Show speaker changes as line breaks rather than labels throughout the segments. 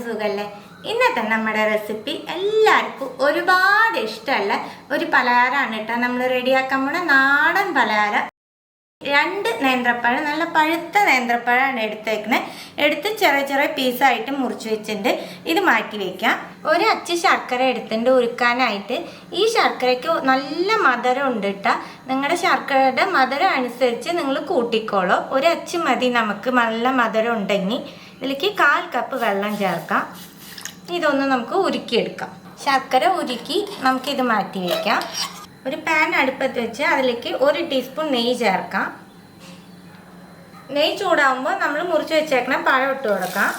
സുഖല്ലേ? ഇന്നത്തെ നമ്മുടെ റെസിപ്പി എല്ലാവർക്കും ഒരുപാട് ഇഷ്ടമുള്ള ഒരു പലഹാരമാണ് കേട്ടോ. നമ്മൾ റെഡിയാക്കാൻ പോണ നാടൻ പലഹാരം. 2 നേന്ത്രപ്പഴം, നല്ല പഴുത്ത നേന്ത്രപ്പഴമാണ് എടുത്ത് ചെറിയ ചെറിയ പീസായിട്ട് മുറിച്ച് വെച്ചിട്ടുണ്ട്. ഇത് മാറ്റി വയ്ക്കാം. ഒരു അച്ച് ശർക്കര എടുത്തിട്ടുണ്ട് ഉരുക്കാനായിട്ട്. ഈ ശർക്കരയ്ക്ക് നല്ല മധുരം ഉണ്ട് കേട്ടോ. നിങ്ങളുടെ ശർക്കരയുടെ മധുരം അനുസരിച്ച് നിങ്ങൾ കൂട്ടിക്കോളൂ. ഒരു അച്ച് മതി നമുക്ക് നല്ല മധുരം ഉണ്ടെങ്കിൽ. ഇതിലേക്ക് 1/4 കപ്പ് വെള്ളം ചേർക്കാം. ഇതൊന്ന് നമുക്ക് ഉരുക്കിയെടുക്കാം. ശർക്കര ഉരുക്കി നമുക്കിത് മാറ്റി വയ്ക്കാം. ഒരു പാൻ അടുപ്പത്ത് വെച്ച് അതിലേക്ക് 1 ടീസ്പൂൺ നെയ്യ് ചേർക്കാം. നെയ്യ് ചൂടാകുമ്പോൾ നമ്മൾ മുറിച്ച് വെച്ചേക്കണം പഴം ഇട്ട് കൊടുക്കാം.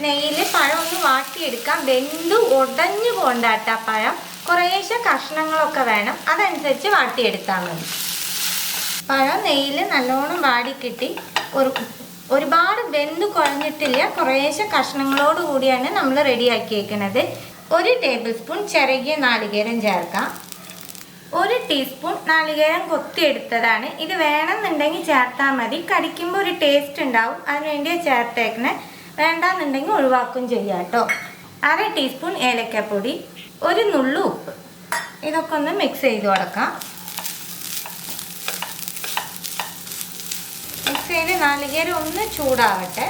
നെയ്യിൽ പഴം ഒന്ന് വാട്ടിയെടുക്കാം. വെന്ത് ഉടഞ്ഞു പോകണ്ടാട്ട പഴം, കുറേശ്ശെ കഷ്ണങ്ങളൊക്കെ വേണം, അതനുസരിച്ച് വാട്ടിയെടുത്താൽ മതി. പഴം നെയ്യിൽ നല്ലോണം വാടിക്കിട്ടി. ഒരുപാട് വെന്ത് കുഴഞ്ഞിട്ടില്ല, കുറേശ്ശെ കഷ്ണങ്ങളോട് കൂടിയാണ് നമ്മൾ റെഡിയാക്കി വയ്ക്കുന്നത്. 1 ടേബിൾ സ്പൂൺ ചിരകിയ നാളികേരം ചേർക്കാം. 1 ടീസ്പൂൺ നാളികേരം കൊത്തിയെടുത്തതാണ്. ഇത് വേണമെന്നുണ്ടെങ്കിൽ ചേർത്താൽ മതി. കടിക്കുമ്പോൾ ഒരു ടേസ്റ്റ് ഉണ്ടാവും, അതിനുവേണ്ടിയാണ് ചേർത്തേക്കണേ. വേണ്ടാന്നുണ്ടെങ്കിൽ ഒഴിവാക്കും ചെയ്യാം കേട്ടോ. 1/2 ടീസ്പൂൺ ഏലക്കപ്പൊടി, 1 നുള്ളു ഉപ്പ്. ഇതൊക്കെ ഒന്ന് മിക്സ് ചെയ്ത് കൊടുക്കാം. മിക്സ് ചെയ്ത് നാളികേരം ഒന്ന് ചൂടാവട്ടെ.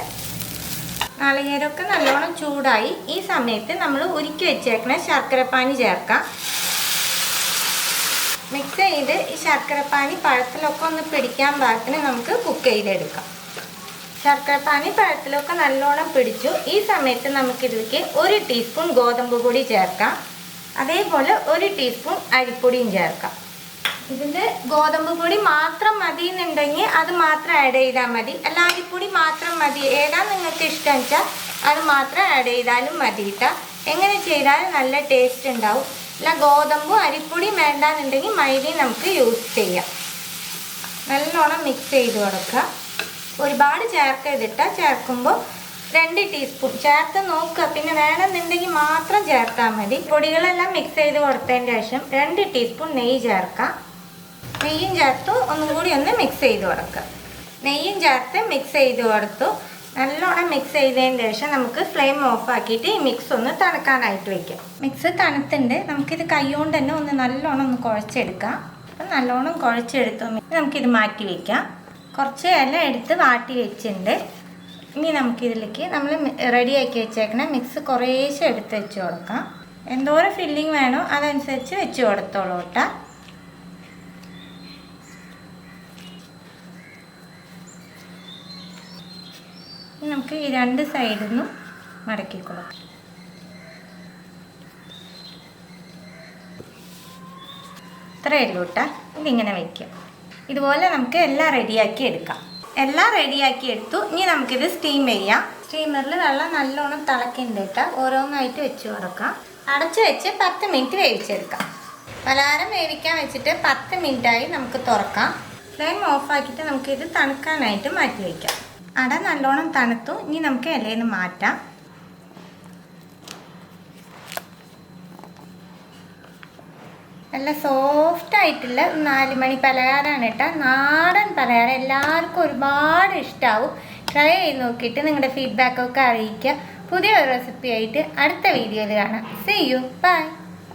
നാളികേരമൊക്കെ നല്ലോണം ചൂടായി. ഈ സമയത്ത് നമ്മൾ ഉരുക്കി വെച്ചേക്കണ ശർക്കരപ്പാനി ചേർക്കാം. മിക്സ് ചെയ്ത് ഈ ശർക്കരപ്പാനി പഴത്തിലൊക്കെ ഒന്ന് പിടിക്കാൻ പാകത്തിന് നമുക്ക് കുക്ക് ചെയ്തെടുക്കാം. ശർക്കരപ്പാനി പഴത്തിലൊക്കെ നല്ലോണം പിടിച്ചു. ഈ സമയത്ത് നമുക്കിതിലേക്ക് 1 ടീസ്പൂൺ ഗോതമ്പ് പൊടി ചേർക്കാം. അതേപോലെ 1 ടീസ്പൂൺ അരിപ്പൊടിയും ചേർക്കാം. ഇതിൽ ഗോതമ്പ് പൊടി മാത്രം മതി എന്നുണ്ടെങ്കിൽ അത് മാത്രം ആഡ് ചെയ്താൽ മതി. അല്ല, അരിപ്പൊടി മാത്രം മതി, ഏതാ നിങ്ങൾക്ക് ഇഷ്ടം വെച്ചാൽ അത് മാത്രം ആഡ് ചെയ്താലും മതി കേട്ടോ. എങ്ങനെ ചെയ്താലും നല്ല ടേസ്റ്റ് ഉണ്ടാവും. അല്ല, ഗോതമ്പും അരിപ്പൊടിയും വേണ്ടാന്നുണ്ടെങ്കിൽ മൈദയും നമുക്ക് യൂസ് ചെയ്യാം. നല്ലോണം മിക്സ് ചെയ്ത് കൊടുക്കുക. ഒരുപാട് ചേർക്കുമ്പോൾ 2 ടീസ്പൂൺ ചേർത്ത് നോക്കുക. പിന്നെ വേണമെന്നുണ്ടെങ്കിൽ മാത്രം ചേർത്താൽ മതി. പൊടികളെല്ലാം മിക്സ് ചെയ്ത് കൊടുത്തതിന് ശേഷം 2 ടീസ്പൂൺ നെയ്യ് ചേർക്കാം. നെയ്യും ചേർത്ത് ഒന്നും കൂടി ഒന്ന് മിക്സ് ചെയ്ത് കൊടുക്കുക. നെയ്യും ചേർത്ത് മിക്സ് ചെയ്ത് കൊടുത്തു. നല്ലോണം മിക്സ് ചെയ്തതിന് ശേഷം നമുക്ക് ഫ്ലെയിം ഓഫ് ആക്കിയിട്ട് ഈ മിക്സ് ഒന്ന് തണുക്കാനായിട്ട് വയ്ക്കാം. മിക്സ് തണുത്തുണ്ട്. നമുക്കിത് കൈകൊണ്ട് തന്നെ ഒന്ന് നല്ലോണം ഒന്ന് കുഴച്ചെടുക്കാം. അപ്പം നല്ലോണം കുഴച്ചെടുത്തു നമുക്കിത് മാറ്റി വയ്ക്കാം. കുറച്ച് ഇല എടുത്ത് വാട്ടി വെച്ചിട്ടുണ്ട്. ഇനി നമുക്കിതിലേക്ക് നമ്മൾ റെഡിയാക്കി വെച്ചേക്കണ മിക്സ് കുറേശ്ശെ എടുത്ത് വെച്ച് കൊടുക്കാം. എന്തോരം ഫില്ലിങ് വേണോ അതനുസരിച്ച് വെച്ച് കൊടുത്തോളൂ കേട്ടോ. നമുക്ക് ഈ 2 സൈഡിൽ നിന്നും മടക്കി കൊടുക്കാം. ഇത്രയേ ഉള്ളൂ കേട്ടോ. ഇതിങ്ങനെ വയ്ക്കാം. ഇതുപോലെ നമുക്ക് എല്ലാം റെഡിയാക്കി എടുക്കാം. എല്ലാം റെഡിയാക്കി എടുത്തു. ഇനി നമുക്കിത് സ്റ്റീം ചെയ്യാം. സ്റ്റീമറിൽ വെള്ളം നല്ലോണം തിളക്കുന്നുണ്ട് കേട്ടോ. ഓരോന്നായിട്ട് വെച്ച് കൊടുക്കാം. അടച്ച് വെച്ച് 10 മിനിറ്റ് വേവിച്ചെടുക്കാം. പലഹാരം വേവിക്കാൻ വെച്ചിട്ട് 10 മിനിറ്റായി. നമുക്ക് തുറക്കാം. ഫ്ലെയിം ഓഫാക്കിയിട്ട് നമുക്കിത് തണുക്കാനായിട്ട് മാറ്റി വയ്ക്കാം. അട നല്ലോണം തണുത്തു. ഇനി നമുക്ക് ഇലയിൽ നിന്ന് മാറ്റാം. നല്ല സോഫ്റ്റായിട്ടുള്ള 4 മണി പലഹാരമാണ് കേട്ടോ. നാടൻ പലഹാരം എല്ലാവർക്കും ഒരുപാട് ഇഷ്ടമാവും. ട്രൈ ചെയ്ത് നോക്കിയിട്ട് നിങ്ങളുടെ ഫീഡ്ബാക്കൊക്കെ അറിയിക്കുക. പുതിയൊരു റെസിപ്പി ആയിട്ട് അടുത്ത വീഡിയോയിൽ കാണാം. See you. Bye.